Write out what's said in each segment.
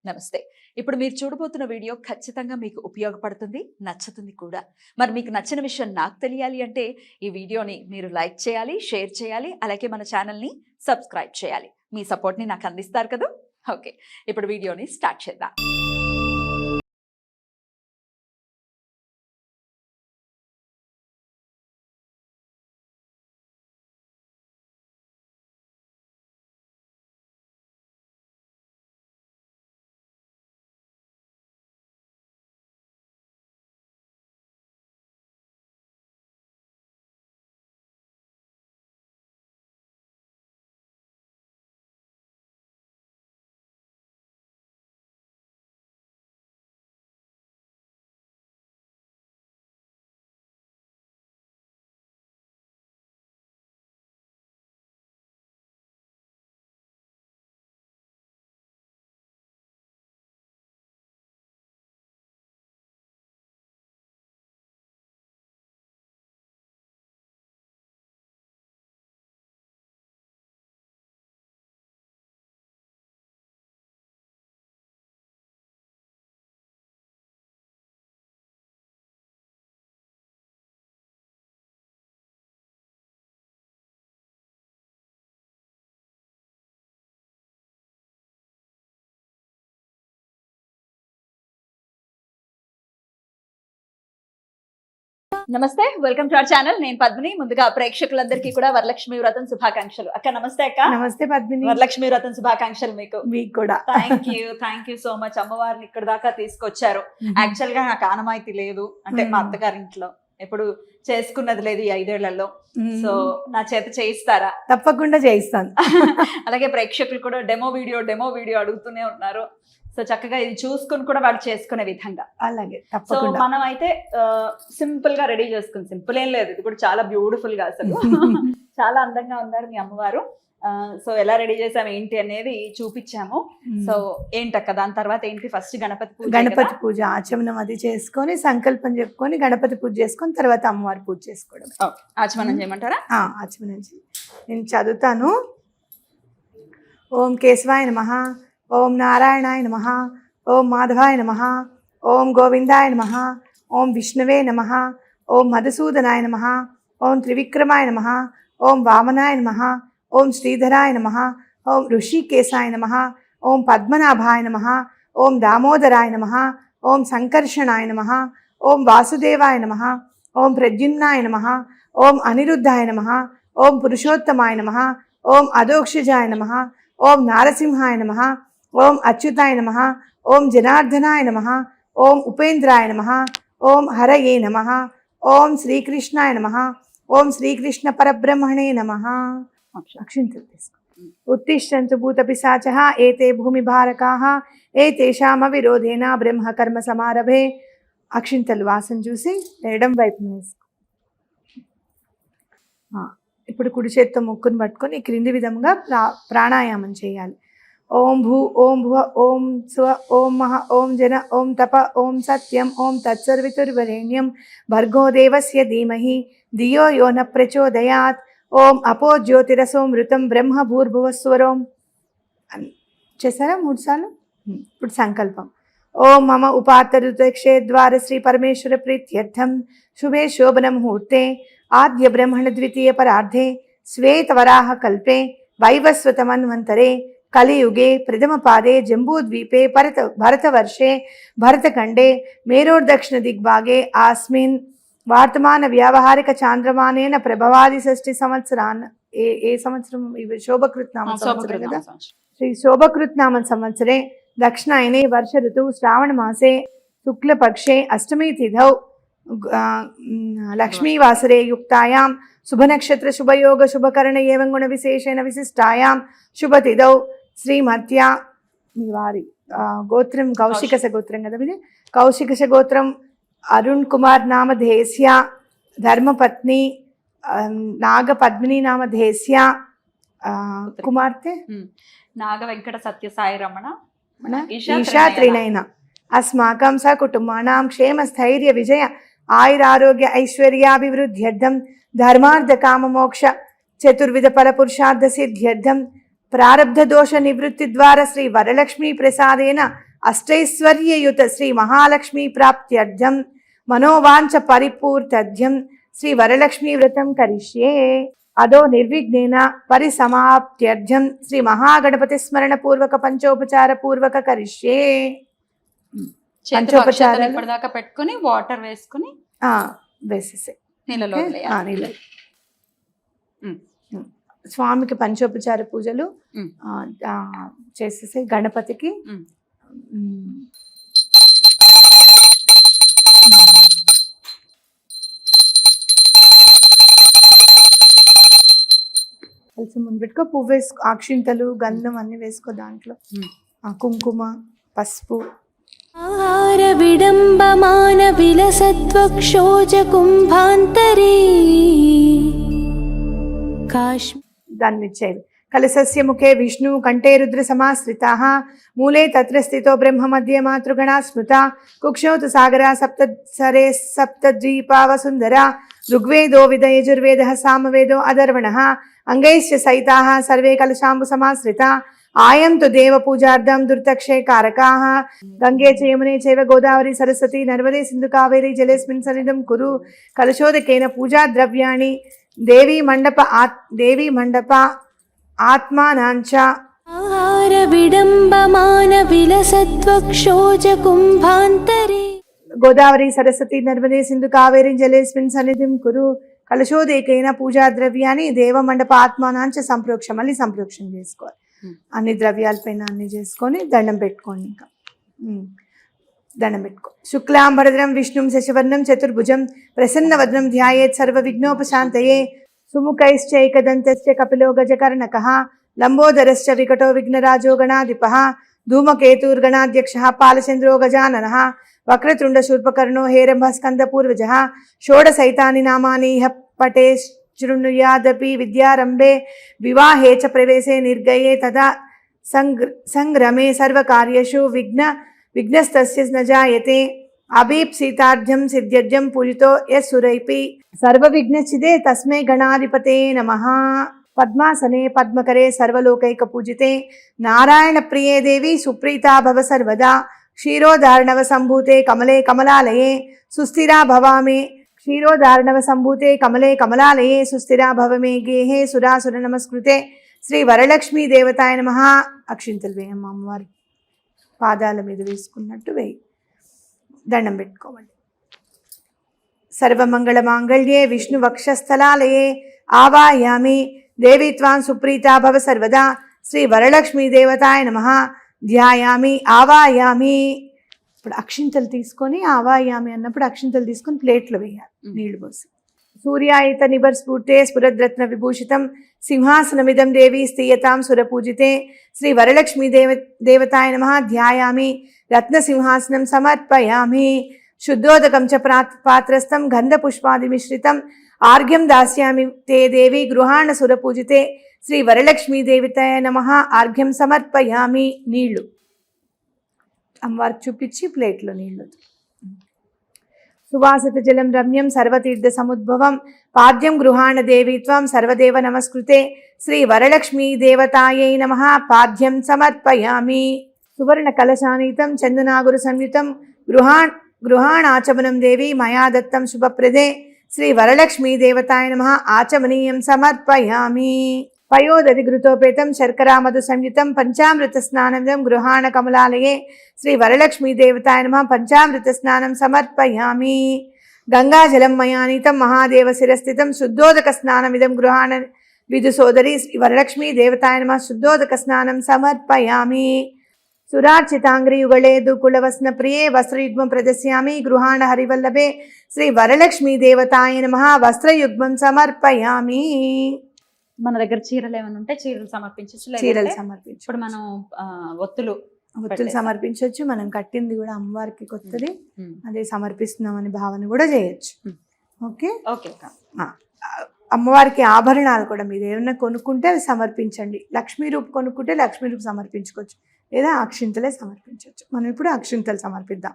నమస్తే. ఇప్పుడు మీరు చూడబోతున్న వీడియో ఖచ్చితంగా మీకు ఉపయోగపడుతుంది, నచ్చుతుంది కూడా. మరి మీకు నచ్చిన విషయం నాకు తెలియాలి అంటే ఈ వీడియోని మీరు లైక్ చేయాలి, షేర్ చేయాలి, అలాగే మన ఛానల్‌ని సబ్స్క్రైబ్ చేయాలి. మీ సపోర్ట్‌ని నాకు అందిస్తారు కదూ? ఓకే. ఇప్పుడు వీడియోని స్టార్ట్ చేద్దాం. నమస్తే, వెల్కమ్ టు అవర్ ఛానల్. నేను పద్మిని. ముందుగా ప్రేక్షకులందరికీ కూడా వరలక్ష్మి వ్రతం శుభాకాంక్షలు. అక్క నమస్తే. అక్క నమస్తే పద్మిని. వరలక్ష్మి వ్రతం శుభాకాంక్షలు మీకు కూడా. Thank you so much. అమ్మవారిని ఇక్కడ దాకా తీసుకొచ్చారు. యాక్చువల్ గా నాకు ఆనమాయితీ లేదు, అంటే మా అత్తగారింట్లో ఎప్పుడు చేసుకున్నది లేదు ఈ 5 ఏళ్లలో. సో నా చేత చేయిస్తారా? తప్పకుండా చేయిస్తాను. అలాగే ప్రేక్షకులు కూడా డెమో వీడియో అడుగుతూనే ఉన్నారు. సో చక్కగా ఇది చూసుకుని కూడా వాళ్ళు చేసుకునే విధంగా. అలాగే. సో మనం అయితే సింపుల్ గా రెడీ చేసుకుని, సింపుల్ ఏం లేదు, ఇది కూడా చాలా బ్యూటిఫుల్ గా అసలు చాలా అందంగా ఉన్నారు మీ అమ్మవారు. సో ఎలా రెడీ చేసాము ఏంటి అనేది చూపించాము. సో ఏంటక్క దాని తర్వాత ఏంటి? ఫస్ట్ గణపతి పూజ ఆచమనం అది చేసుకొని సంకల్పం చెప్పుకొని గణపతి పూజ చేసుకొని తర్వాత అమ్మవారి పూజ చేసుకోవడం. ఆచమనం చేయమంటారా? ఆచమనం నేను చదువుతాను. ఓం కేశవాయ నమః, ఓం నారాయణాయ నమః, ఓం మాధవాయ నమః, ఓం గోవిందాయ నమః, ఓం విష్ణువే నమః, ఓం మధుసూదనాయ నమః, ఓం త్రివిక్రమాయ నమః, ఓం వామనాయ నమః, ఓం శ్రీధరాయ నమః, ఓం ఋషికేశాయ నమః, ఓం పద్మనాభాయ నమః, ఓం దామోదరాయ నమః, ఓం సంకర్షణాయ నమః, ఓం వాసుదేవాయ నమః, ఓం ప్రద్యుమ్నాయ నమః, ఓం అనిరుద్ధాయ నమః, ఓం పురుషోత్తమాయ నమః, ఓం అదోక్షజాయ నమః, ఓం నారసింహాయ నమః, ఓం అచ్యుతాయ నమః, ఓం జనార్దనాయ నమః, ఓం ఉపేంద్రాయ నమః, ఓం హరయే నమః, ఓం శ్రీకృష్ణాయ నమః, ఓం శ్రీకృష్ణ పరబ్రహ్మణే నమః. అక్షింతలు తీసుకో. ఉత్తిష్టంతు భూతపిశాచః ఏతే భూమిభారకాః ఏతేషామవిరోధేన బ్రహ్మకర్మ సమారభే. అక్షింతలు వాసన చూసి ఎడం వైపు వేసుకో. ఇప్పుడు కుడి చేత్తో ముక్కును పట్టుకొని క్రింది విధంగా ప్రాణాయామం చేయాలి. ఓం భూ, ఓం భువ, ఓం స్వ, ఓం మహ, ఓం జన, ఓం తప, ఓం సత్యం, ఓం తత్సర్వితుర్వరేణ్యం భర్గో దేవస్య ధీమహి ధియో యో న ప్రచోదయాత్. ఓం అపో జ్యోతిరసోమృతం బ్రహ్మ భూర్భువస్వరోం. చేశారా 3 సార్లు? ఇప్పుడు సంకల్పం. ఓం మమ ఉపాత్తరుతక్షే ద్వార శ్రీ పరమేశ్వర ప్రీత్యర్థం శుభే శోభన ముహూర్తే ఆద్య బ్రహ్మణ ద్వితీయ పరార్ధే శ్వేతవరాహ కల్పే వైవస్వతమన్వంతరే కలియుగే ప్రథమ పాదే జంబూద్వీపే భరతవర్షే భరతఖండే మేరోర్దక్షిణ దిగ్భాగే ఆస్మిన్ వర్తమాన వ్యావహారిక చాంద్రమానేన ప్రభవాది 6 సంవత్సరాన్. ఏ సంవత్సరం? శోభకృత్నామ సంవత్సరం కదా. శ్రీ శోభకృత్నామ సంవత్సరే దక్షిణాయనే వర్ష ఋతువు శ్రావణ మాసే శుక్లపక్షే అష్టమి తిథౌ లక్ష్మీవాసరే యుక్తాయాం శుభనక్షత్ర శుభయోగ శుభకరణ ఏవం గుణ విశేషణ విశిష్టాయాం శుభతిథౌ శ్రీమత్యా. మీ వారి గోత్రం కౌశికస గోత్రం కదా ఇది. కౌశికస గోత్రం అరుణ్ కుమార్ నామధేస్య ధర్మపత్ని నాగపద్మిని నామధేస్య కుమార్తె నాగ వెంకట సత్య సాయి రమణ ఈశా త్రినయన. అస్మాకం సకుటుంబానాం క్షేమ స్థైర్య విజయ ఆయురారోగ్య ఐశ్వర్యాభివృద్ధ్యర్థం ధర్మార్థ కామ మోక్ష చతుర్విధ ఫల పురుషార్థ సిద్ధ్యర్థం ప్రారబ్ధ దోష నివృత్తి ద్వారా శ్రీ వరలక్ష్మీ ప్రసాదేన అష్టైశ్వర్యయుత శ్రీ మహాలక్ష్మీ ప్రాప్త్యర్థం మనోవాంఛ పరిపూర్త్యర్థం శ్రీ వరలక్ష్మీ వ్రతం కరిష్యే. అదో నిర్విఘ్నేన పరిసమాప్త్యర్థం శ్రీ మహాగణపతి స్మరణ పూర్వక పంచోపచార పూర్వక కరిష్యే. పంచోపచారాలు ఇప్పటిదాకా పెట్టుకుని వాటర్ వేసుకుని వేసేసే నీళ్ళలో వదిలేయాలి. స్వామికి పంచోపచార పూజలు చేసేసి గణపతికి కలిసి ముందు పెట్టుకో. పువ్వు వేసుకో, అక్షింతలు గంధం అన్ని వేసుకో దాంట్లో, కుంకుమ పసుపు. ఆహార విడంబమాన విలసత్వక్షోజ కుంభాంతరే దాన్ని ఇచ్చేది. కలశస్య ముఖే విష్ణు కంఠే రుద్ర సమాశ్రితాః మూలే తత్ర స్థితో బ్రహ్మ మధ్యే మాతృగణా స్మృత కుక్షౌ తు సాగరా సప్తసరే సప్తద్వీపా వసుంధరా ఋగ్వేదో విద యజుర్వేదః సామవేదో అధర్వణః అంగైశ్చ సైతాః సర్వే కలశాంబు సమాశ్రితా ఆయం తు దేవ పూజార్థం దుర్తక్షయ కారకాః గంగే చ యమునే చైవ గోదావరి సరస్వతి నర్మదే సింధు కావేరి జలేస్మిన్ సన్నిధం కురు కలశోదకేన పూజా ద్రవ్యాణి దేవీ మండప ఆత్మానాంచ. ఆహార విడంబమాన విలసత్వక్షోజ కుంభాంతరే గోదావరి సరస్వతి నర్మదే సింధు కావేరి జలేస్మిన్ సన్నిధిం కురు కలశోదేకైన పూజా ద్రవ్యాన్ని దేవమండప ఆత్మానాంచ సంప్రోక్ష. మళ్ళీ సంప్రోక్షణ చేసుకోవాలి. అన్ని ద్రవ్యాలపైన అన్ని చేసుకొని దండం పెట్టుకోండి. ఇంకా దండం పెట్టుకో. శుక్లాంబరధరం విష్ణుం శశివర్ణం చతుర్భుజం ప్రసన్నవదనం ధ్యాయేత్ సర్వ విఘ్నోపశాంతయే సుముఖైశ్చైకదంతశ్చ కపిలో గజకర్ణకః లంబోదరశ్చ వికటో విఘ్నరాజో గణాధిపః ధూమకేతుర్గణాధ్యక్షः పాలచంద్రో గజాననः వక్రతుండ శూర్పకర్ణో హేరంబ స్కందపూర్వజः షోడశైతాని నామాని ఇహ పటే శృణుయాదపి విద్యారంభే వివాహే చ ప్రవేశే నిర్గయే తదా సంగ్రమే సర్వకార్యేషు విఘ్నస్తస్య న జాయతే అభీప్సితార్థ్యం సిద్ధ్యర్థ్యం పూజితో యస్సురైపి సర్వవిఘ్నచిదే తస్మై గణాధిపతే నమః. పద్మాసనే పద్మకరే సర్వలోకైక పూజితే నారాయణ ప్రియే దేవి సుప్రీతా భవ సర్వదా క్షీరోదార్ణవ సంభూతే కమలే కమలాలయే సుస్థిరా భవామే క్షీరోదార్ణవ సంభూతే కమలే కమలాలయే సుస్థిరా భవమే గేహే సురాసుర నమస్కృతే శ్రీ వరలక్ష్మీ దేవతాయ నమః. అక్షింతలు వేయమ్మ, అమ్మవారి పాదాల మీద వేసుకున్నట్టు వేయి. దండం పెట్టుకోవాలి. సర్వమంగళ మాంగళ్యే విష్ణు వక్షస్థలాలయే ఆవాయామి దేవి త్వాం సుప్రీతా భవ సర్వదా శ్రీ వరలక్ష్మీ దేవతాయ నమః. ధ్యాయామి ఆవాయామి. ఇప్పుడు అక్షింతలు తీసుకొని ఆవాయామి అన్నప్పుడు అక్షింతలు తీసుకొని ప్లేట్లో వేయాలి నీళ్లు పోసి. సూర్యాయిత నిబర్స్ఫూర్తే స్ఫురద్రత్న విభూషితం సింహాసనమిదం దేవి స్థీయతాం సురపూజితే శ్రీ వరలక్ష్మీ దేవతాయ నమః. ధ్యాయామి రత్నసింహాసనం సమర్పయామి. శుద్ధోదకం చ పాత్రస్థం గంధపుష్పాదిమిశ్రితం ఆర్ఘ్యం దాస్యామి తే దేవి గృహాణ సురపూజితే శ్రీ వరలక్ష్మీ దేవతాయ నమః. ఆర్ఘ్యం సమర్పయామి. నీళ్లు అమ్మవారికి చూపించి ప్లేట్లో నీళ్లు. సువాసిత జలం రమ్యం సర్వతీర్థ సముద్భవం పాద్యం గృహాణ దేవి త్వం సర్వదేవ నమస్కృతే శ్రీ వరలక్ష్మీ దేవతాయై నమః. పాద్యం సమర్పయామి. సువర్ణ కలశానీతం చందనాగురు సంయుతం గృహాణాచమనం దేవి మయా దత్తం శుభప్రదే శ్రీ వరలక్ష్మీ దేవతాయ నమః. ఆచమనీయం సమర్పయామి. పయోదధి ఘృతోపేతం శర్కరా మధు సంయుతం పంచామృత స్నానం గృహాణ కమలాలయే శ్రీ వరలక్ష్మీ దేవతాయ నమః. పంచామృత స్నానం సమర్పయామి. గంగాజలం మయానీతం మహాదేవ శిరస్థితం శుద్ధోదక స్నానమిదం గృహాణ విదు సోదరి శ్రీ వరలక్ష్మీ దేవతాయ నమః. శుద్ధోదక స్నానం సమర్పయామి. సురార్చితాంగ్రియుగళే దుకులవస్న ప్రియే వస్త్రయుగ్మం ప్రదస్యామి గృహాణ హరివల్లభే శ్రీ వరలక్ష్మీ దేవతాయ నమః. వస్త్రయుగ్మం సమర్పయామి. మన దగ్గర చీరలు ఏమైనా ఉంటే చీరలు సమర్పించచ్చు. చీరలు సమర్పించు. ఇప్పుడు మనం ఒత్తులు సమర్పించవచ్చు. మనం కట్టింది కూడా అమ్మవారికి కొత్తది అదే సమర్పిస్తున్నామని భావన కూడా చేయొచ్చు. Okay okay. అమ్మవారికి ఆభరణాలు కూడా మీరు ఏమైనా కొనుక్కుంటే అవి సమర్పించండి. లక్ష్మీ రూపు కొనుక్కుంటే లక్ష్మీ రూపు సమర్పించుకోవచ్చు, లేదా అక్షింతలే సమర్పించవచ్చు. మనం ఇప్పుడు అక్షింతలు సమర్పిద్దాం.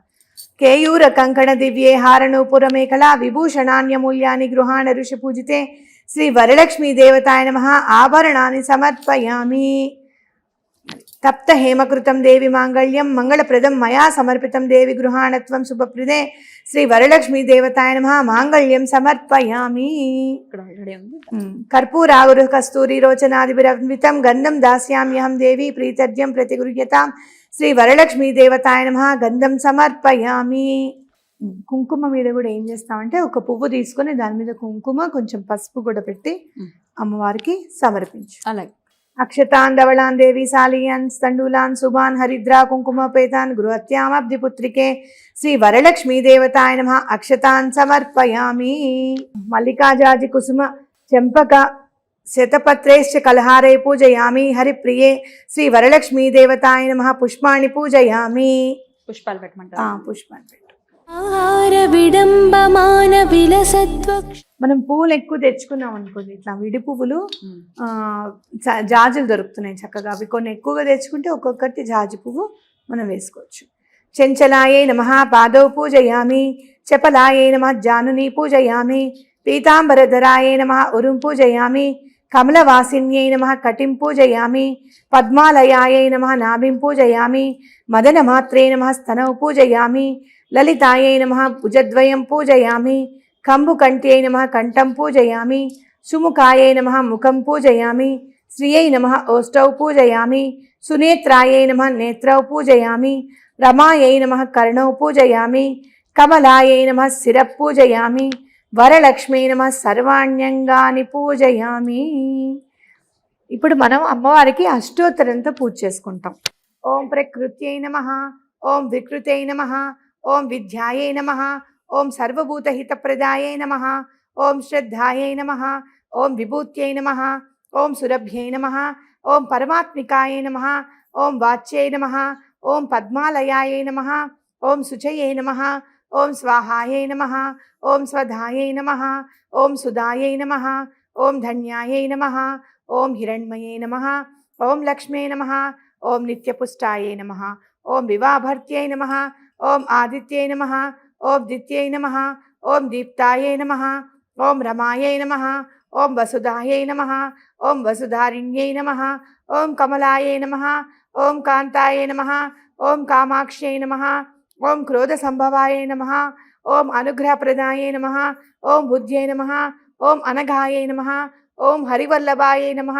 కేయూర కంకణ దివ్యే హారణూపురమేకలా విభూషణాన్యమూల్యాని గృహాణ ఋషి పూజితే శ్రీ వరలక్ష్మీ దేవతాయ నమః. ఆభరణాన్ని సమర్పయామి. తప్త హేమకృతం దేవి మాంగళ్యం మంగళప్రదం మయా సమర్పితం దేవి గృహాణత్వం శుభప్రదే శ్రీ వరలక్ష్మీ దేవతాయ నమః మాంగళ్యం సమర్పయామి. ఇక్కడ ఆల్రెడీ ఉంది. కర్పూరాగురు కస్తూరి రోచనాదిభిరన్వితం గంధం దాస్యామ్యహం దేవి ప్రీతర్జ్యం ప్రతిగృహ్యతాం శ్రీ వరలక్ష్మీ దేవతాయ నమః గంధం సమర్పయామి. కుంకుమ మీద కూడా ఏం చేస్తామంటే ఒక పువ్వు తీసుకొని దాని మీద కుంకుమ కొంచెం పసుపు కూడా పెట్టి అమ్మవారికి సమర్పించు. అలాగే అక్షతాన్ ధవళాన్ దేవి సాలియాన్ తండూలాన్ శుభాన్ హరిద్రా కుంకుమపేతాన్ గృహత్యామబ్ధిపుత్రికే శ్రీ వరలక్ష్మీ దేవతాయ నమః అక్షతాన్ సమర్పయామి. మల్లికాజాజి కుసుమ చెంపక శతపత్రైశ్చ కలహారే పూజయామి హరిప్రియే శ్రీ వరలక్ష్మీ దేవతాయ నమః పుష్పాణి పూజయామి. పుష్పాలు పెట్టమంటారు. పుష్పాన్ని పెట్టు. ఆహార విడంబమాన విలసత్వక్ష మనం పువ్వులు ఎక్కువ తెచ్చుకున్నాం అనుకోండి, ఇట్లా విడి పువ్వులు జాజులు దొరుకుతున్నాయి చక్కగా. అవి కొన్ని ఎక్కువగా తెచ్చుకుంటే ఒక్కొక్కటి జాజి పువ్వు మనం వేసుకోవచ్చు. చెంచలాయే నమః పాదౌ పూజయామి చపలాయే నమః జానుని పూజయామి పీతాంబరధరాయే నమః ఉరుం పూజయామి కమలవాసిన్యై నమః కటిం పూజయామి పద్మాలయాయై నమః నాభిం పూజయామి మదనమాత్రే నమః స్తనౌ పూజయామి లలితాయై నమః భుజద్వయం పూజయామి కంబుకంఠ్యై నమః కంఠం పూజయామి సుముఖాయై నమః ముఖం పూజయామి శ్రియై నమః ఓష్టౌ పూజయామి సునేత్రాయై నమః నేత్రౌ పూజయామి రమాయై నమః కర్ణౌ పూజయామి కమలాయై నమః శిరః పూజయామి వరలక్ష్మీ నమః సర్వాణ్యంగాని పూజయామి. ఇప్పుడు మనం అమ్మవారికి అష్టోత్తరంతో పూజ చేసుకుంటాం. ఓం ప్రకృత్యై నమః ఓం వికృతై నమః ఓం విద్యాయై నమః ఓం సర్వభూతహితప్రదాయై నమః ఓం శ్రద్ధాయై నమః ఓం విభూత్యై నమః ఓం సురభ్యై నమః ఓం పరమాత్మికాయై నమః ఓం వాచ్యై నమః ఓం పద్మాలయాయై నమః ఓం శుచయై నమః ఓం స్వాహాయై నమః ఓం స్వధాయై నమః ఓం సుధాయై నమః ఓం ధన్యాయై నమః ఓం హిరణ్మయై నమః ఓం లక్ష్మీ నమః ఓం నిత్యపుష్టాయై నమః ఓం వివాభర్త్యై నమః ఓం ఆదిత్యై నమః ఓం దిత్యై నమః ఓం దీప్తాయై నమః ఓం రమాయై నమః ఓం వసుధాయై నమః ఓం వసుధారిణ్యై నమః ఓం కమలాయై నమః ఓం కాంతాయై నమః ఓం కామాక్ష్యై నమః ఓం క్రోధ సంభవాయై నమః ఓం అనుగ్రహప్రదాయై నమః ఓం బుద్ధ్యై నమః ఓం అనఘాయై నమః ఓం హరివల్లభాయై నమః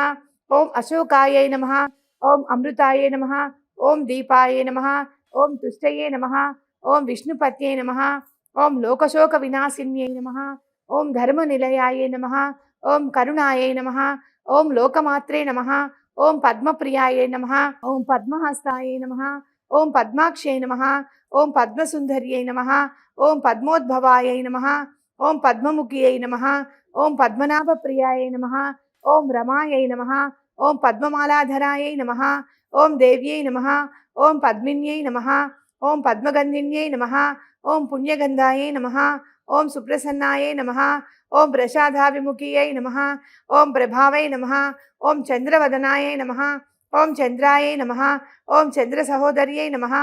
ఓం అశోకాయై నమః ఓం అమృతాయై నమః ఓం దీపాయై నమః ఓం తుష్టయే నమః ఓం విష్ణుపత్యై నమః ఓం లోకశోక వినాశిన్యై నమః ఓం ధర్మనిలయాయై నమః ఓం కరుణాయై నమః ఓం లోకమాత్రే నమః ఓం పద్మప్రియాయై నమః ఓం పద్మహస్తాయై నమః ఓం పద్మాక్షై నమః ఓం పద్మసుందర్యై నమః ఓం పద్మోద్భవాయై నమః ఓం పద్మముఖ్యై నమః ఓం పద్మనాభప్రియాయై నమః ఓం రమాయై నమః ఓం పద్మమాలాధరాయై నమః ఓం దేవ్యై నమః ఓం పద్మిన్యై నమః ఓం పద్మగంధిన్యై నమః ఓం పుణ్యగంధాయై నమః ఓం సుప్రసన్నాయై నమః ఓం ప్రసాదాభిముఖియై నమః ఓం ప్రభావై నమః ఓం చంద్రవదనాయై నమః ఓం చంద్రాయై నమః ఓం చంద్ర సహోదర్యై నమః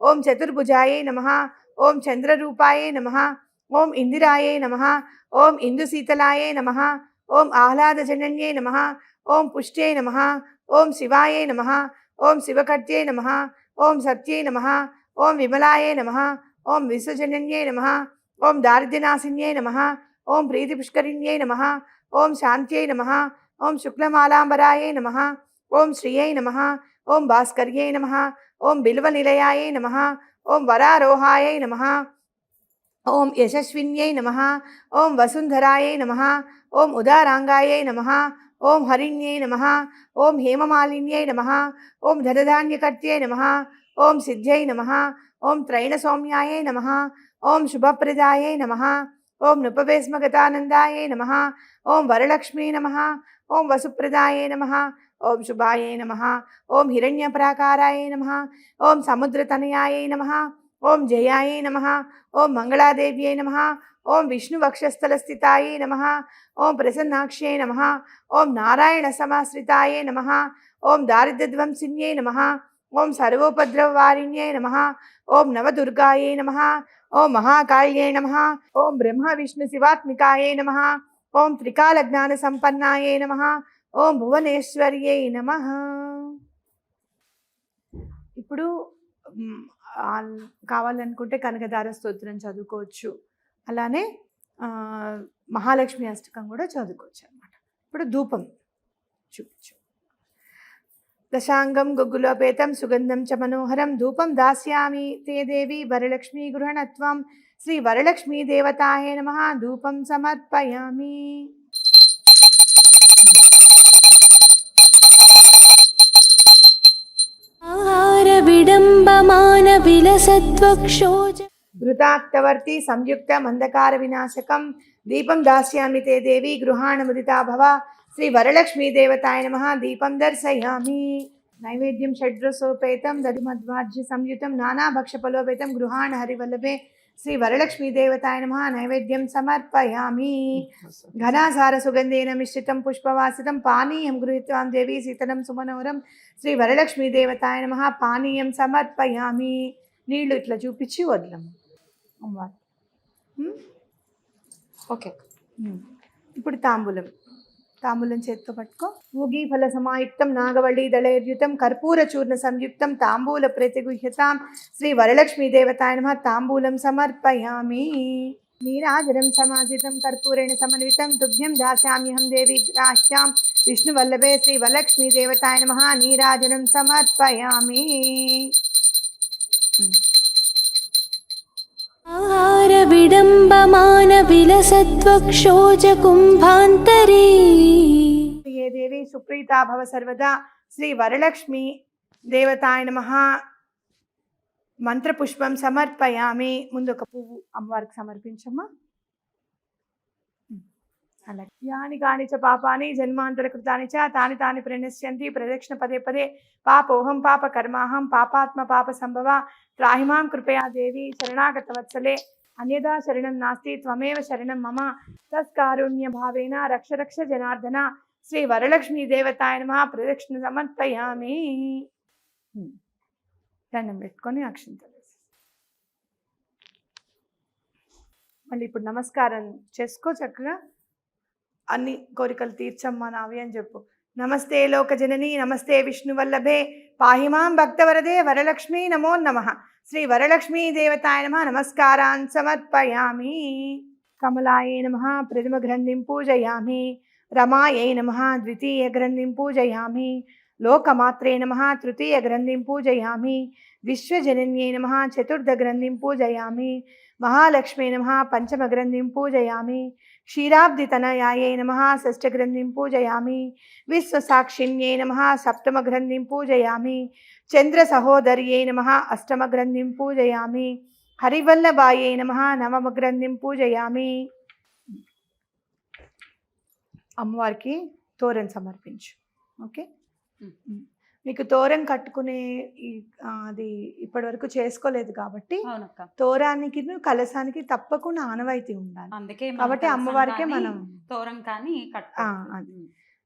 ఓం చతుర్భుజాయై నమః ఓం చంద్రరూపాయై నమః ఓం ఇందిరాయై నమః ఓం ఇందుశీతలాయై నమః ఓం ఆహ్లాదజనన్యై నమః ఓం పుష్ట్యై నమః ఓం శివాయై నమః ఓం శివకర్త్యై నమః ఓం సత్యై నమః ఓం విమలాయై నమః ఓం విశ్వజనన్యై నమః ఓం దారిద్ర్యనాశిన్యై నమః ఓం ప్రీతిపుష్కరిణ్యై నమః ఓం శాంత్యై నమః ఓం శుక్లమాలాంబరాయై నమః ఓం శ్రియై నమః ఓం భాస్కర్యై నమః ఓం బిల్వనిలయాయై నమః ఓం వరారోహాయై నమః ఓం యశస్విన్యై నమః ఓం వసుంధరాయై నమః ఓం ఉదారాంగాయై నమః ఓం హరిణ్యై నమః ఓం హేమమాలిన్యై నమః ఓం ధనధాన్యకర్త్యై నమః ఓం సిద్ధ్యై నమః ఓం త్రైణసౌమ్యాయై నమః ఓం శుభప్రదాయై నమః ఓం నృపవేస్మగతానందాయై నమః ఓం వరలక్ష్మీ నమః ఓం వసుప్రదాయై నమః ఓం శుభాయై నమః ఓం హిరణ్యప్రాకారాయై నమః ఓం సముద్రతనయాయై నమః ఓం జయాయై నమః ఓం మంగళాదేవ్యై నమః ఓం విష్ణువక్షస్థలస్థితాయై నమః ఓం ప్రసన్నాక్ష్యై నమః ఓం నారాయణ సమాశ్రితాయై నమః ఓం దారిద్ర్యధ్వంసిన్యై నమః ఓం సర్వోపద్రవవారిణ్యై నమః ఓం నవదుర్గాయై నమః ఓం మహాకాళ్యై నమః ఓం బ్రహ్మ విష్ణు శివాత్మికాయై నమః ఓం త్రికాలజ్ఞాన సంపన్నాయై నమః ఓం భువనేశ్వర్యై నమః. ఇప్పుడు కావాలనుకుంటే కనకదార స్తోత్రం చదువుకోవచ్చు, అలానే మహాలక్ష్మి అష్టకం కూడా చదువుకోవచ్చు అనమాట. ఇప్పుడు ధూపం చూపించు. దశాంగం గుగ్గులోపేతం సుగంధం చ మనోహరం ధూపం దాస్యామి తే దేవి వరలక్ష్మీ గృహణత్వం శ్రీ వరలక్ష్మీ దేవతాయే నమః ధూపం సమర్పయామి. విడంబమాన విలసత్వక్షోజ ఘృతాక్తవర్తి సంయుక్త మందకార వినాశకం దీపం దాస్యామి తే దేవి గృహాణముదితా భవ శ్రీ వరలక్ష్మీ దేవతాయ నమః దీపం దర్శయామి. నైవేద్యం షడ్రసోపేతం దధిమధ్వాజ్య సంయుతం నానాభక్షఫలోపేతం గృహాణ హరివల్లభే శ్రీ వరలక్ష్మీ దేవతాయ నమః నైవేద్యం సమర్పయామి. ఘనాసార సుగంధేన మిశ్రితం పుష్పవాసితం పానీయం గృహీత్వాం దేవి శీతలం సుమనోహరం శ్రీ వరలక్ష్మీ దేవతాయ నమః పానీయం సమర్పయామి. నీళ్ళు ఇట్లా చూపించి వదలము. ఓకే. ఇప్పుడు తాంబూలం చేత్తో పట్టుకో. మూగీ ఫల సమాయుక్తం నాగవళి దళైర్యుతం కర్పూర చూర్ణ సంయుక్తం తాంబూల ప్రతిగుహ్యతాం శ్రీ వరలక్ష్మీ దేవతాయ నమః తాంబూలం సమర్పయామి. నీరాజనం సమాసితం కర్పూరేణ సమన్వితం తుభ్యం దాస్యామ్యహం దేవి గ్రాహ్యాం విష్ణువల్లభే శ్రీ వరలక్ష్మీ దేవతాయ నమః నీరాజనం సమర్పయామి. విడంబమాన విలసత్వక్షోజ కుంభాంతరీ ఏ దేవి సుప్రీతా భవ సర్వదా శ్రీ వరలక్ష్మీ దేవతాయ నమః మంత్రపుష్పం సమర్పయామి. ముందు ఒక పువ్వు అమ్మవారికి సమర్పించమ్మా. అలాగే యాని కాని చ పాపాని జన్మాంతర కృతాని చ తాని తాని ప్రణశ్యంతి ప్రదక్షిణ పదే పదే పాపోహం పాప కర్మాహం పాపాత్మ పాప సంభవ త్రాహిమాం కృపయా దేవి శరణాగత వత్సలే అన్యదా శరణం నాస్తి త్వమేవ శరణం మమ తస్కారుణ్య భావేన రక్ష రక్ష జనార్దన శ్రీ వరలక్ష్మీ దేవతాయ నమః ప్రదక్షిణ సమర్పయామి. దండం పెట్టుకొని అక్షింతలు మళ్ళీ ఇప్పుడు నమస్కారం చేసుకో. చక్కగా అన్ని కోరికలు తీర్చమ్మా నావి అని చెప్పు. నమస్తే లోకజనని నమస్తే విష్ణువల్లభే పాహిమాం భక్తవరదే వరలక్ష్మీ నమో నమః శ్రీ వరలక్ష్మీ దేవతాయ నమః నమస్కారాన్ సమర్పయామి. కమలాయే నమః ప్రథమ గ్రంథిం పూజయామి. రమాయై నమః ద్వితీయ గ్రంథిం పూజయామి. లోకమాత్రే నమః తృతీయ గ్రంథిం పూజయామి. విశ్వజనన్యై నమః చతుర్థ గ్రంథిం పూజయామి. మహాలక్ష్మీ నమః పంచమ గ్రంథిం పూజయామి. క్షీరాబ్దితనయాయై నమః షష్ఠ గ్రంథిం పూజయామి. విశ్వసాక్షిణ్యై నమః సప్తమ గ్రంథిం పూజయామి. చంద్ర సహోదర్యై నమః అష్టమ గ్రంథిం పూజయామి. హరివల్లభాయై నమః నవమ గ్రంథిం పూజయామి. అమ్మవారికి తోరణం సమర్పించు. ఓకే. మీకు తోరం కట్టుకునే అది ఇప్పటి వరకు చేసుకోలేదు కాబట్టి తోరానికి కలశానికి తప్పకుండా ఆనవాయితీ ఉండాలి. అందుకే కాబట్టి అమ్మవారికే మనం తోరం కానీ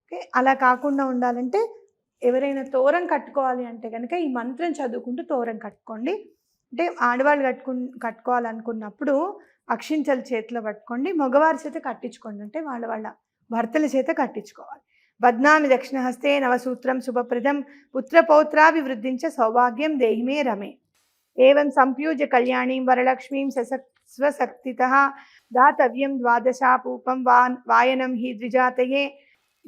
ఓకే. అలా కాకుండా ఉండాలంటే ఎవరైనా తోరం కట్టుకోవాలి అంటే కనుక ఈ మంత్రం చదువుకుంటూ తోరం కట్టుకోండి. అంటే ఆడవాళ్ళు కట్టుకోవాలనుకున్నప్పుడు అక్షింతలు చేతిలో పట్టుకోండి. మగవారి చేత కట్టించుకోండి. అంటే వాళ్ళ భర్తల చేత కట్టించుకోవాలి. బద్నామి దక్షిణహస్తే నవసూత్రం శుభప్రదం పుత్రపౌత్రాభివృద్ధించ సౌభాగ్యం దేహిమే రమే ఏవం సంప్యూజ్య కళ్యాణీం వరలక్ష్మీం స్వశక్తితః దాతవ్యం ద్వాదశాపూపం వాయనం హి ద్విజాతయే.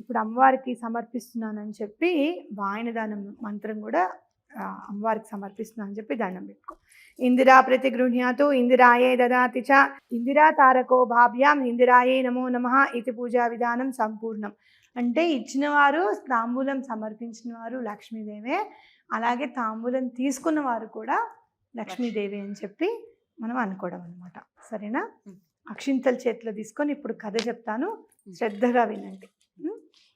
ఇప్పుడు అమ్మవారికి సమర్పిస్తున్నానని చెప్పి వాయనదానం మంత్రం కూడా అమ్మవారికి సమర్పిస్తున్నానని చెప్పి దండం పెట్టుకో. ఇందిరా ప్రతిగృహ్యాతు ఇందిరాయే దదాతి చ ఇందిరా తారకో భావ్యాం ఇందిరాయే నమో నమః ఇది పూజా విధానం సంపూర్ణం. అంటే ఇచ్చిన వారు తాంబూలం సమర్పించిన వారు లక్ష్మీదేవే, అలాగే తాంబూలం తీసుకున్న వారు కూడా లక్ష్మీదేవి అని చెప్పి మనం అనుకోవడం అనమాట. సరేనా? అక్షింతల చేతిలో తీసుకొని ఇప్పుడు కథ చెప్తాను, శ్రద్ధగా వినండి.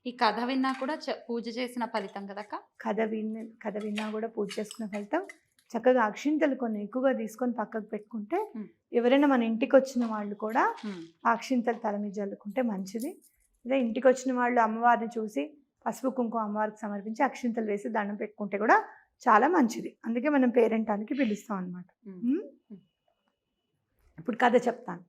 ఈ కథ విన్నా కూడా పూజ చేసిన ఫలితం కదక్క. కథ విన్నా కూడా పూజ చేసుకున్న ఫలితం. చక్కగా అక్షింతలు కొన్ని ఎక్కువగా తీసుకొని పక్కకు పెట్టుకుంటే ఎవరైనా మన ఇంటికి వచ్చిన వాళ్ళు కూడా అక్షింతలు తల మీద జల్లుకుంటే మంచిది. అదే ఇంటికి వచ్చిన వాళ్ళు అమ్మవారిని చూసి పసుపు కుంకుమ అమ్మవారికి సమర్పించి అక్షింతలు వేసి దండం పెట్టుకుంటే కూడా చాలా మంచిది. అందుకే మనం పేరెంటానికి పిలుస్తాం అన్నమాట. ఇప్పుడు కథ చెప్తాను.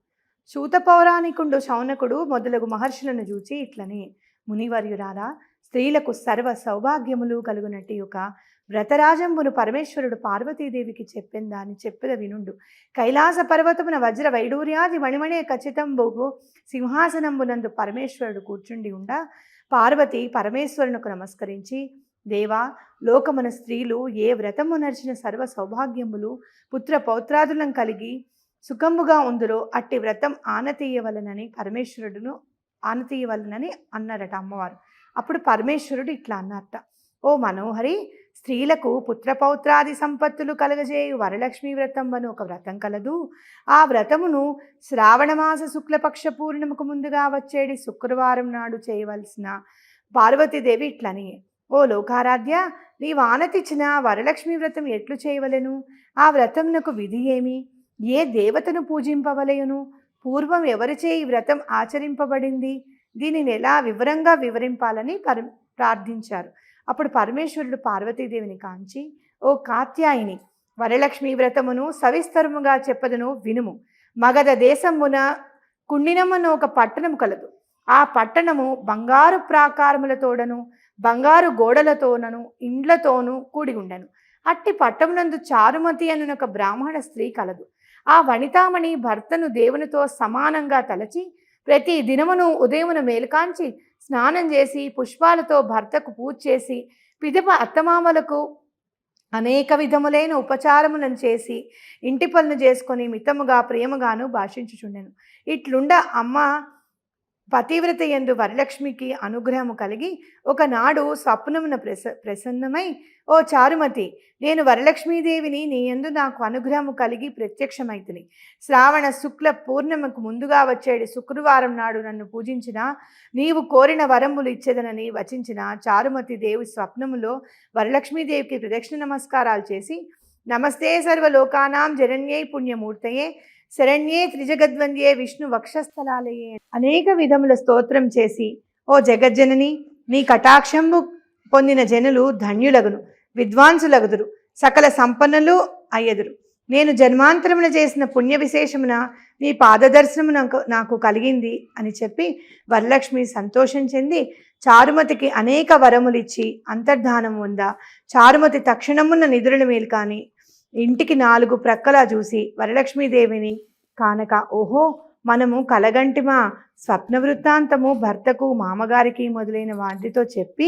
సూత పౌరాణికుడు శౌనకుడు మొదలగు మహర్షులను చూచి ఇట్లని, మునివర్యురారా, స్త్రీలకు సర్వ సౌభాగ్యములు కలుగునట్టి ఒక వ్రతరాజంబును పరమేశ్వరుడు పార్వతీదేవికి చెప్పిన చెప్పెద వినుండు. కైలాస పర్వతమున వజ్ర వైడూర్యాది మణిమణే ఖచ్చితంబు సింహాసనంబునందు పరమేశ్వరుడు కూర్చుండి ఉండా పార్వతి పరమేశ్వరునకు నమస్కరించి, దేవా, లోకమున స్త్రీలు ఏ వ్రతము నడిచిన సర్వ సౌభాగ్యములు పుత్ర పౌత్రాదులను కలిగి సుఖముగా ఉందురో అట్టి వ్రతం ఆనతీయవలనని అన్నారట అమ్మవారు. అప్పుడు పరమేశ్వరుడు ఇట్లా అన్నారట, ఓ మనోహరి, స్త్రీలకు పుత్రపౌత్రాది సంపత్తులు కలగజేయు వరలక్ష్మీ వ్రతం అని ఒక వ్రతం కలదు. ఆ వ్రతమును శ్రావణమాస శుక్లపక్ష పూర్ణిమకు ముందుగా వచ్చేది శుక్రవారం నాడు చేయవలసిన పార్వతీదేవి ఇట్లని, ఓ లోకారాధ్య, నీవు ఆనతిచ్చిన వరలక్ష్మీ వ్రతం ఎట్లు చేయవలెను? ఆ వ్రతమునకు విధి ఏమి? ఏ దేవతను పూజింపవలయును? పూర్వం ఎవరిచే ఈ వ్రతం ఆచరింపబడింది? దీనిని ఎలా వివరంగా వివరింపాలని ప్రార్థించారు. అప్పుడు పరమేశ్వరుడు పార్వతీదేవిని కాంచి, ఓ కాత్యాయిని, వరలక్ష్మీ వ్రతమును సవిస్తరముగా చెప్పదను వినుము. మగధ దేశమున కుండినమును ఒక పట్టణము కలదు. ఆ పట్టణము బంగారు ప్రాకారములతోడను బంగారు గోడలతోనను ఇండ్లతోనూ కూడి ఉండెను. అట్టి పట్టమునందు చారుమతి అను ఒక బ్రాహ్మణ స్త్రీ కలదు. ఆ వనితామణి భర్తను దేవునితో సమానంగా తలచి ప్రతి దినమును ఉదయమున మేలుకాంచి స్నానం చేసి పుష్పాలతో భర్తకు పూజ చేసి పిదప అత్తమామలకు అనేక విధములైన ఉపచారములను చేసి ఇంటి పనులు చేసుకొని మితముగా ప్రేమగాను భాషించుచుండెను. ఇట్లుండ అమ్మ పతివ్రత యందు వరలక్ష్మికి అనుగ్రహము కలిగి ఒకనాడు స్వప్నమున ప్రసన్నమై, ఓ చారుమతి, నేను వరలక్ష్మీదేవిని నీ యందు నాకు అనుగ్రహము కలిగి ప్రత్యక్షమైతిని. శ్రావణ శుక్ల పూర్ణిమకు ముందుగా వచ్చేది శుక్రవారం నాడు నన్ను పూజించిన నీవు కోరిన వరములు ఇచ్చేదనని వచించిన చారుమతి దేవి స్వప్నములో వరలక్ష్మీదేవికి ప్రదక్షిణ నమస్కారాలు చేసి, నమస్తే సర్వలోకానాం జరణ్యై పుణ్యమూర్తయే శరణ్యే త్రిజగద్వంద్యే విష్ణు వక్షస్థలాలయే అనేక విధముల స్తోత్రం చేసి, ఓ జగజ్జనని, నీ కటాక్షంబు పొందిన జనులు ధన్యులగును, విద్వాంసులగుదురు, సకల సంపన్నులు అయ్యదురు. నేను జన్మాంతరమున చేసిన పుణ్య విశేషమున నీ పాదదర్శనము నాకు కలిగింది అని చెప్పి వరలక్ష్మి సంతోషం చెంది చారుమతికి అనేక వరములిచ్చి అంతర్ధానం ఉందా. చారుమతి తక్షణమున్న నిద్రల మేలు కానీ ఇంటికి 4 ప్రక్కలా చూసి వరలక్ష్మీదేవిని కానక, ఓహో, మనము కలగంటిమా స్వప్న వృత్తాంతము భర్తకు మామగారికి మొదలైన వాటితో చెప్పి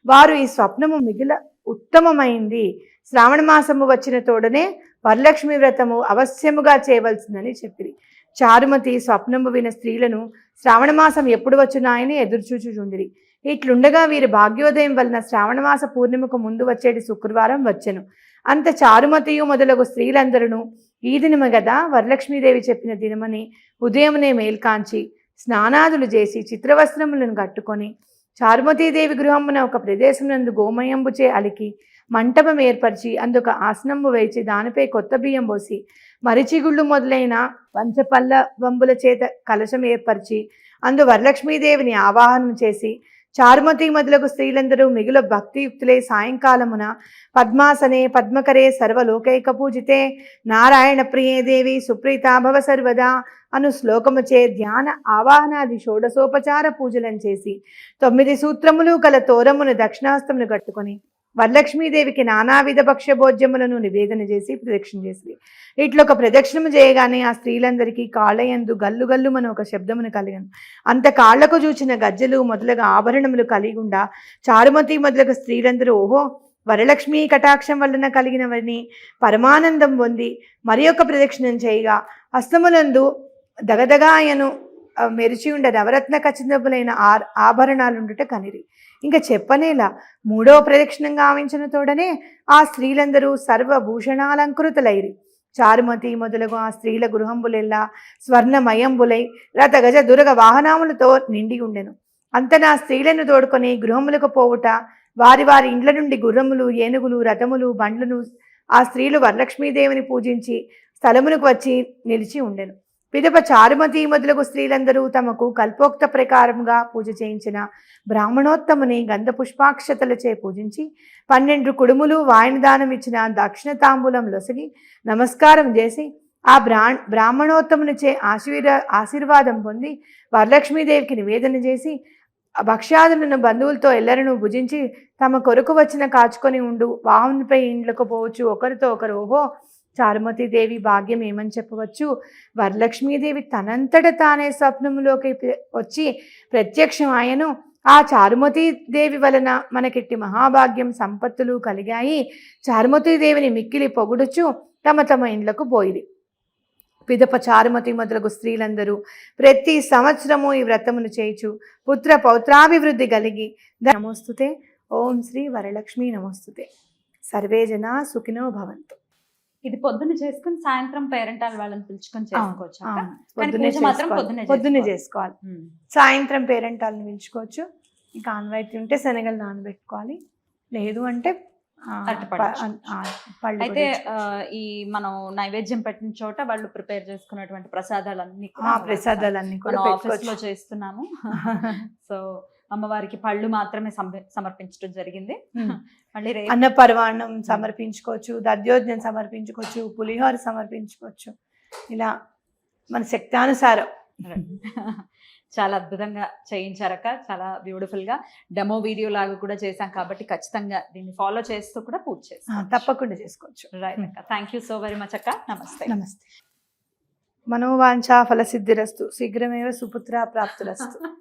వారు ఈ స్వప్నము మిగిల ఉత్తమమైంది. శ్రావణ మాసము వచ్చిన తోడనే వరలక్ష్మి వ్రతము అవశ్యముగా చేయవలసిందని చెప్పిరి. చారుమతి స్వప్నము విన స్త్రీలను శ్రావణ మాసం ఎప్పుడు వచ్చునాయని ఎదురుచూచుచుండిరి. ఇట్లుండగా వీరి భాగ్యోదయం వలన శ్రావణమాస పూర్ణిమకు ముందు వచ్చేటి శుక్రవారం వచ్చెను. అంత చారుమతియు మొదలగు స్త్రీలందరూ ఈ దినము గదా వరలక్ష్మీదేవి చెప్పిన దినమని ఉదయమునే మేల్కాంచి స్నానాదులు చేసి చిత్రవస్త్రములను కట్టుకొని చారుమతీదేవి గృహమున ఒక ప్రదేశమునందు గోమయంబుచే అలికి మంటపం ఏర్పరిచి అందుక ఆసనంబు వేచి దానిపై కొత్త బియ్యం పోసి మరిచిగుళ్ళు మొదలైన పంచపల్లవంబుల చేత కలశం ఏర్పరిచి అందు వరలక్ష్మీదేవిని ఆవాహనం చేసి చారుమతి మొదలగు స్త్రీలందరూ మిగుల భక్తియుక్తులే సాయంకాలమున పద్మాసనే పద్మకరే సర్వలోకైక పూజితే నారాయణ ప్రియే దేవి సుప్రీతా భవ సర్వదా అను శ్లోకముచే ధ్యాన ఆవాహనాది షోడసోపచార పూజలను చేసి 9 సూత్రములు కల తోరమును దక్షిణాస్తమును కట్టుకొని వరలక్ష్మీదేవికి నానావిధ భక్ష్యభోజ్యములను నివేదన చేసి ప్రదక్షిణ చేసి ఇట్లొక ప్రదక్షిణము చేయగానే ఆ స్త్రీలందరికీ కాళ్ళయందు గల్లు గల్లుమని ఒక శబ్దమును కలిగను. అంత కాళ్లకు చూచిన గజ్జలు మొదలగు ఆభరణములు కలిగుండా చారుమతి మొదలగు స్త్రీలందరూ ఓహో వరలక్ష్మీ కటాక్షం వలన కలిగినవని పరమానందం పొంది మరి ఒక ప్రదక్షిణం చేయగా హస్తములందు దగదగాయను మెరిచి ఉండ నవరత్న ఖచ్చితములైన ఆభరణాలుండుట కనిరి. ఇంకా చెప్పనేలా 3వ ప్రదక్షిణం గావించిన తోడనే ఆ స్త్రీలందరూ సర్వభూషణాలంకృతులైరి. చారుమతి మొదలగు ఆ స్త్రీల గృహంబులెల్లా స్వర్ణమయంబులై రథ గజ దుర్గ వాహనములతో నిండి ఉండెను. అంత నా స్త్రీలను తోడుకొని గృహములకు పోవుట వారి వారి ఇండ్ల నుండి గుర్రములు ఏనుగులు రథములు బండ్లను ఆ స్త్రీలు వరలక్ష్మీదేవిని పూజించి స్థలమునకు వచ్చి నిలిచి ఉండెను. పిదప చారుమతి మొదలగు స్త్రీలందరూ తమకు కల్పోక్త ప్రకారంగా పూజ చేయించిన బ్రాహ్మణోత్తముని గంధ పుష్పాక్షతలచే పూజించి 12 కుడుములు వాయనదానం ఇచ్చిన దక్షిణ తాంబూలం లొసగి నమస్కారం చేసి ఆ బ్రాహ్మణోత్తమునిచే ఆశీర్వాదం పొంది వరలక్ష్మీదేవికి నివేదన చేసి భక్ష్యాదులను బంధువులతో ఎల్లరను భుజించి తమ కొరకు వచ్చిన కాచుకొని ఉండు వాహనంపై ఇండ్లకు పోవచ్చు ఒకరితో ఒకరు. ఓహో, చారుమతీదేవి భాగ్యం ఏమని చెప్పవచ్చు. వరలక్ష్మీదేవి తనంతట తానే స్వప్నములోకి వచ్చి ప్రత్యక్షం ఆయను. ఆ చారుమతీదేవి వలన మనకిట్టి మహాభాగ్యం సంపత్తులు కలిగాయి. చారుమతీదేవిని మిక్కిలి పొగుడుచు తమ తమ ఇండ్లకు పోయిరి. పిదప చారుమతి మొదలగు స్త్రీలందరూ ప్రతి సంవత్సరము ఈ వ్రతమును చేయుచు పుత్ర పౌత్రాభివృద్ధి కలిగి నమోస్తుతే. ఓం శ్రీ వరలక్ష్మీ నమోస్తుతే. సర్వే జనా సుఖినో భవంతు. ఇది పొద్దున్న చేసుకుని సాయంత్రం పేరెంటాల వాళ్ళని పిలుచుకొని చేసుకోవచ్చు అక్క? అవును. కానీ పొద్దున్నే పూజ మాత్రం చేసుకోవాలి. పొద్దున్నే చేసుకోవాలి. సాయంత్రం పేరెంటాలను పిలుచుకోవచ్చు. ఇంకా ఆన్వాయితీ ఉంటే శనగలు నానబెట్టుకోవాలి, లేదు అంటే పళ్ళు అయితే ఈ మనం నైవేద్యం పెట్టిన చోట వాళ్ళు ప్రిపేర్ చేసుకున్నటువంటి ప్రసాదాలన్నీ ప్రసాదాలన్నీ కూడా మనం ఆఫీస్ లో పెట్టుకోవచ్చు. చేస్తున్నాము. సో అమ్మవారికి పళ్ళు మాత్రమే సమర్పించడం జరిగింది. మళ్ళీ రేపు అన్నపర్వాణం సమర్పించుకోవచ్చు, దధ్యోజనం సమర్పించుకోవచ్చు, పులిహోర సమర్పించుకోవచ్చు. ఇలా మన శక్తానుసారం. చాలా అద్భుతంగా చేయించారక్క, చాలా బ్యూటిఫుల్ గా డెమో వీడియో లాగా కూడా చేశాం కాబట్టి ఖచ్చితంగా దీన్ని ఫాలో చేస్తూ కూడా పూజ చేస్తాం. తప్పకుండా చేసుకోవచ్చు. రైట్ అక్క, thank you so very much అక్క. నమస్తే. నమస్తే. మనోవాంఛా ఫలసిద్ధిరస్తు, శీఘ్రమేవ సుపుత్ర ప్రాప్తిరస్తు.